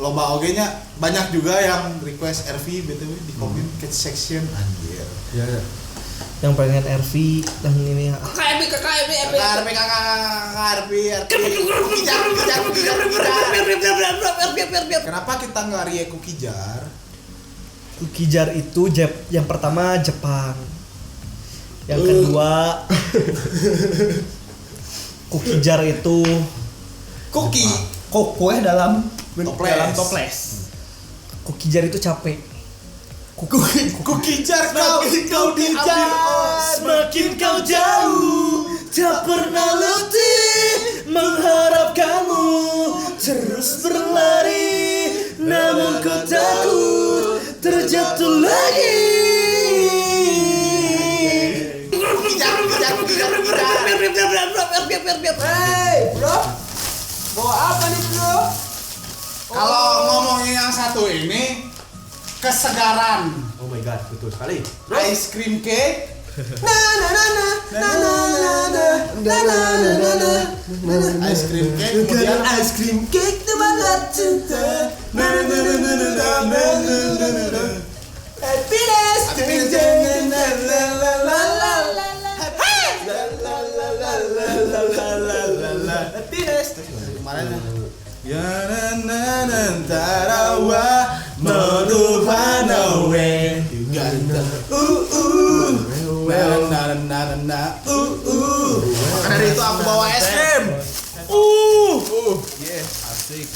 loba oge nya banyak juga yang request RV BTW di komen catch section anjir. Iya. Yang pengen RV dan ini KRB Kenapa kita nggak rie Kukijar? Kukijar itu yang pertama Jepang. Yang kedua Kukijar itu kue dalam toples. Kukijar itu capek. Kukijar kau diambil semakin kau jauh, tak pernah letih mengharap kamu terus berlari, namun ku takut terjatuh lagi. Hey, bro. Bawa apa nih, bro? Kalau ngomongin yang satu ini kesegaran. Oh my god, betul sekali. Ice cream cake. Ice cream cake kemudian ice cream cake temankan cinta. Happiness. Happiness. Kemarin ya tarawa move on away. Karena itu aku bawa es krim. Yes, asik.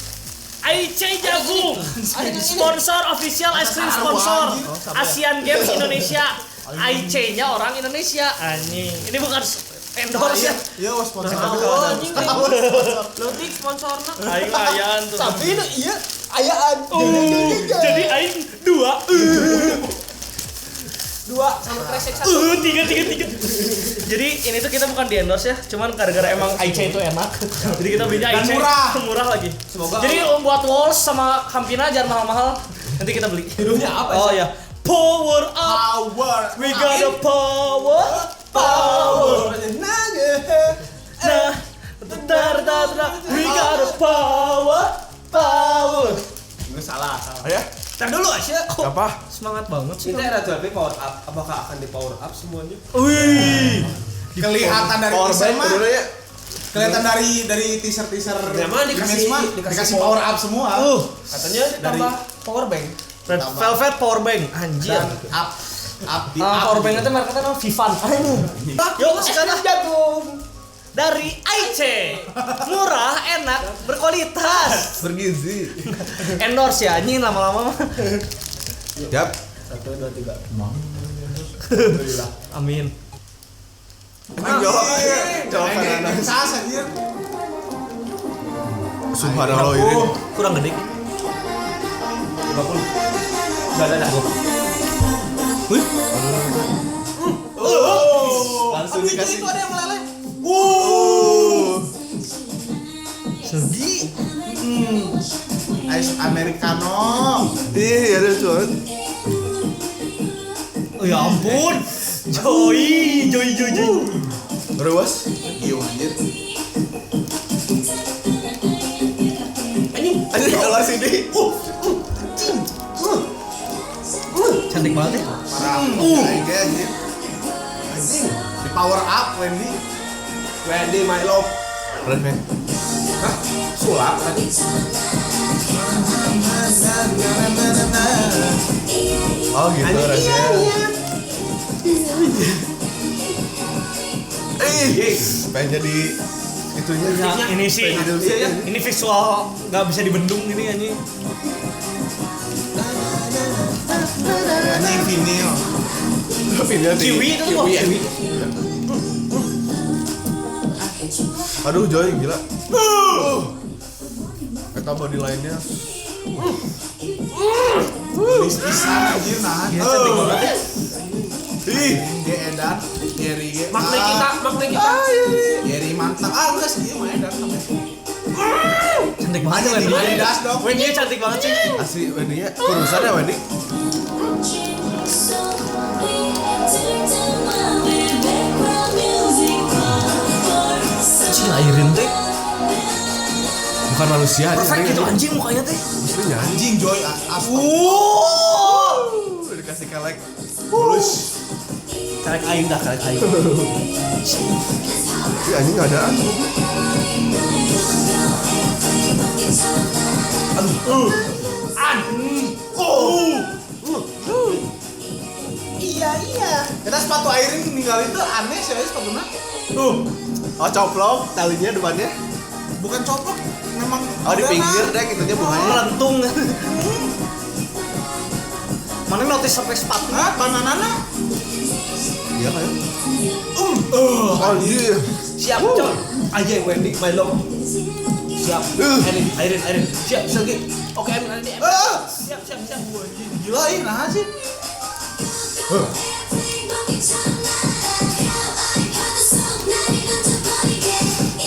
Aice Jagung, sponsor official ice cream sponsor Asian Games Indonesia. Aice-nya orang Indonesia. Anjing. Ini bukan endorse ya. Iya, sponsor. Anjing. Lotik sponsorna. Aing ayan tuh. Tapi itu iya ayaan. Jadi aing 2 sama kresek 1. 3. Jadi ini tuh kita bukan di endorse ya, cuman gara-gara emang Aice itu enak. Jadi kita belinya Aice murah lagi. Semoga. Jadi buat walls sama Campina jangan mahal-mahal. Nanti kita beli. Hidungnya apa Oh ya. Power up. We got the power. Nah, we got the power. Nggak salah. Ya. Tar dulu Asya. Apa? Semangat banget sih. Kita era tapi power up. Apakah akan di power up semuanya? Wih. Kelihatan dari teaser mah. ya. Kelihatan dari teaser-teaser. Memang image mah dikasih power up semua. Katanya ditambah power bank. Red Velvet power bank. Anjir. Dan up di Power bank itu mereknya namanya Vivan. Yuk sekarang jagung. dari Aice. Murah, enak, berkualitas. Bergizi. Endorse ya, anjing lama-lama mah. Siap. 1 2 3. Amin. Jawaban sas anjir. Subhanallah ini. Kurang gede. 50. Enggak ada dah. Wih. Langsung dikasih. Itu ada yang meleleh. Segi. Ice americano. Ih, ada cuan. Oh ya ampun. Joy. Ruas. Iya anjir. Ada di keluar sini. Cantik banget ya. Parah. Anjir. Di power up Wendy. Wendy my love. Keren men. Hah? Sulap tadi. Oh gitu rasanya. Pengen jadi itunya. Ya, ini sih. Ini visual nggak bisa dibendung ini anjing. Anjing vinil. Kiwi itu tuh kiwi. Aduh Joy gila. Kata body lainnya. Bisa anjir nah. Iya cantik banget ya. Ih, ge edan, Yeri ge. Makna kita. Yeri mantap. Enggak sih, dia mah edan namanya. Cantik banget ya Wendy. Adidas dong. Wendy cantik banget sih. Asli Wendy-nya kurusan ya Wendy. Cilairin teh. bukan manusia. Perfect gitu anjing mukanya teh. Maksudnya Anjing Joy, astaga. dikasih kelek. Bulus. Karek aing dah, karek aing. Ih, anjing nggak ada. Iya. Kita sepatu airin ninggalin tuh aneh sih sepatunya. Oh coplok talinya depannya. Bukan coplok, memang Oh di pinggir deh gitunya bunganya. Melentung. Mana notice sampai sepatu? Hah, banana. Iya kan? Anjir. Siap, Con. Aja Wendy, my love. Siap. Airin. Siap, Sergi. Oke, Airin. Siap. Gila ini nah sih.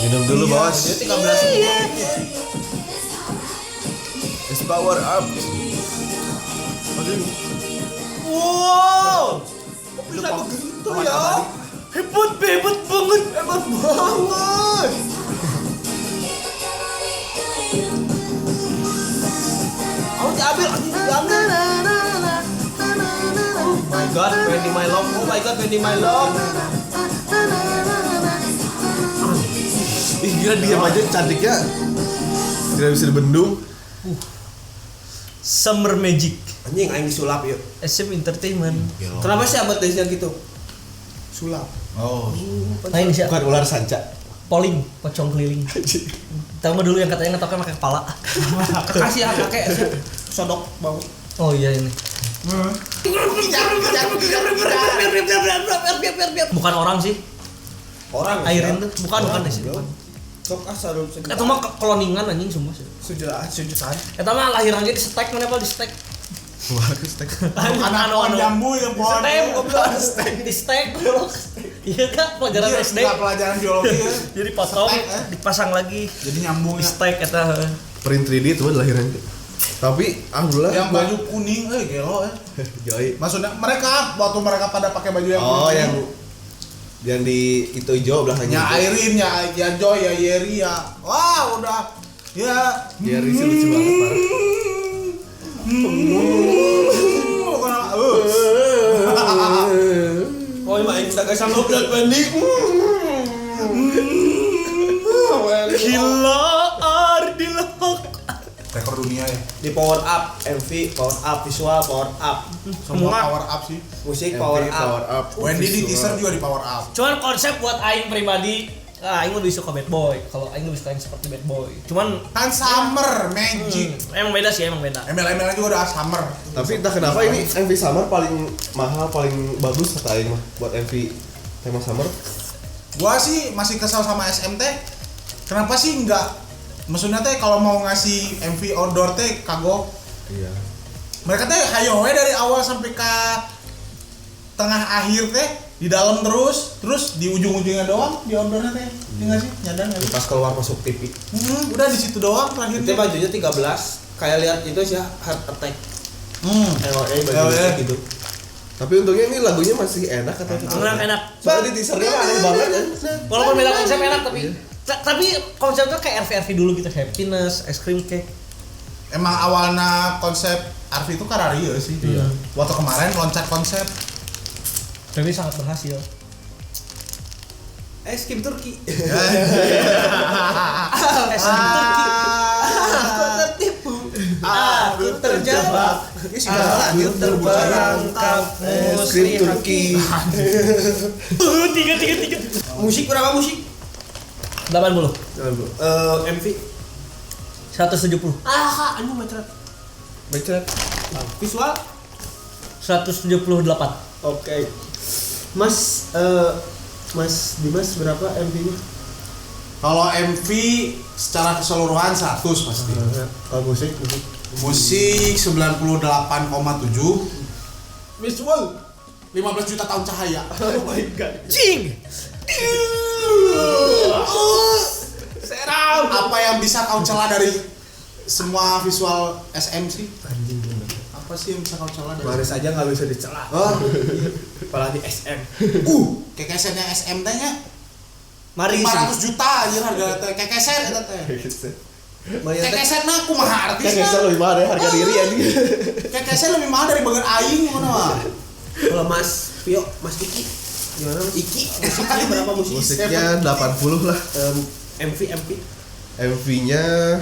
Minum dulu bos. Dia 13. It's power up. Wow. Kok bisa begitu ya? Hebat banget. Hebat banget. Aku diambil, Oh my god, Wendy my love. Oh my god, Wendy my love. Ih gila diam aja cantiknya. Tidak bisa dibendung. Summer Magic. Anjing aing disulap yuk. SM Entertainment. Kenapa sih abad desnya gitu? Sulap. Oh. Nah ini sih Bukan ular sanca. polling, pocong keliling. Tahu mah dulu yang katanya ngetoknya pakai kepala. Kasih kakek sodok bau. Oh iya ini. Bukan orang sih. Orang Airin tuh bukan deh sih. Sok asal Eta mah keloningan anjing semua sih. sujudan. Eta mah lahir aja di stek mana apa di stek. Wah aku stek. Anak pohon jambu yang pohon. Stek goblok. Di stek goblok. Iya kan pelajaran Iya, SD. nggak pelajaran biologi ya. Jadi potong, Stek, dipasang lagi. Jadi nyambung Di ya. stek eta. Print 3D itu lahiran. Tapi alhamdulillah. Yang baju kuning, gelo ya. Joy. Maksudnya mereka waktu mereka pada pakai baju yang Oh kuning. yang di itu hijau belakangnya. Ya Airin, ya Joy, ya Yeri, ya. Wah, udah. Ya. Dia lucu banget parah. Oh iya aing tak sanggup lihat Wendy. Gila Ardil Haq. Rekor dunia ya. Di power up, MV power up, visual power up, Semua power up sih. musik power up. Wendy di teaser juga di power up. Cuman konsep buat aing pribadi, aing lebih suka bad boy. Kalau aing lebih suka yang seperti bad boy. Cuman Kan summer magic. emang beda sih, emang beda. ML juga udah summer. Tapi entah kenapa ini MV Summer paling mahal, paling bagus kata Aing mah buat MV tema Summer. Gua sih masih kesal sama SMT. Kenapa sih enggak? Maksudnya teh kalau mau ngasih MV outdoor teh kagok. Iya. Mereka teh hayo we dari awal sampai ke tengah akhir teh di dalam terus di ujung-ujungnya doang di outdoornya teh. Iya enggak sih? Nyadar enggak sih? Pas keluar masuk TV. Udah di situ doang Itu terakhirnya. bajunya 13. Kayak lihat itu sih Heart Attack. LA bajunya gitu. Tapi untungnya ini lagunya masih enak kata Enak. Soalnya di teasernya aneh banget kan. Walaupun beda konsep enak tapi konsepnya kayak RV dulu gitu, happiness, ice cream cake. Emang awalnya konsep RV itu karario sih. Iya. Waktu kemarin loncat konsep. Tapi sangat berhasil. Es krim Turki. Es krim Turki. Aku tertipu. Aku terjebak. Aku terperangkap. Es krim Turki. Tiga. Musik berapa musik? 80. MV. 170. Anjing macet. Baca. Visual. 178. Oke. Mas Dimas berapa MV-nya? Kalau MV secara keseluruhan 100 pasti. Kalau musik. Musik 98,7. Visual. 15 juta tahun cahaya. Oh my god. Cing. Seram. Apa yang bisa kau cela dari semua visual SM sih? Anjing bener. Apa sih yang bisa kau cela dari? Maris aja nggak bisa dicela. Oh, Apalagi SM. kekesennya SM teh nya Mari 500 juta aja harga teh kekesen eta teh. Mainan teh Kekeset nah kumaha kan artisna. lebih mahal ya harga diri anjing. Kekeset lebih mahal dari bagian aing mana mah. Kalau Mas Pio, Mas Iki gimana Mas? Iki musiknya berapa musik? Musiknya 80 lah. MV MV-nya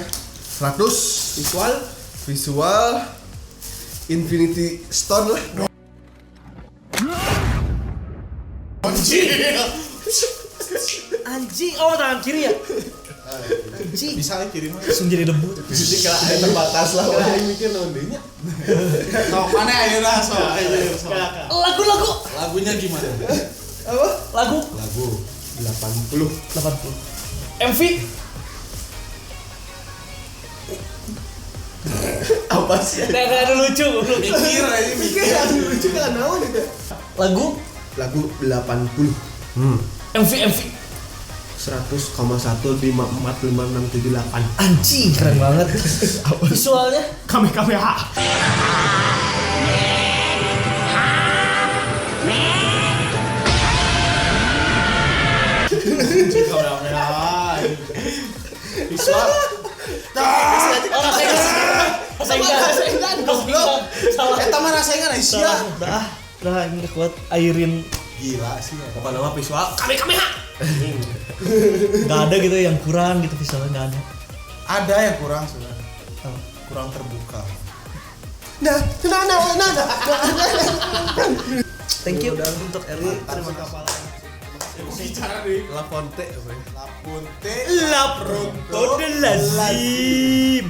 100. Visual Infinity Stone lah. Anjing, oh tangan kiri ya? Anjing, Bisa kirim. langsung jadi debu. Jadi kalau terbatas lah. Aing mikir naon deui nya. Sok mana ayeuna sok. Lagu. Lagunya gimana? Apa? Lagu Lagu 80. 80. MV Apa sih? Nggak ada lucu. Mikir aja mikir. Lucu kan naon itu? Lagu Lagu 80. MV 100,1545678. anjing keren banget. Visualnya Kamehameha. Visual. Rasengan. Goblok. Salah. Eta mah rasaingan Aisyah. Dah ini kuat airin. Gila sih. Pokoknya nama visual Kamehameha. Gak ada gitu yang kurang gitu visualnya nggak ada. Ada yang kurang sudah. Kurang terbuka. Thank you untuk Eri. Terima kasih. Bicara nih. La Fonte apa ya? La Punte. La Pronto de Lazim.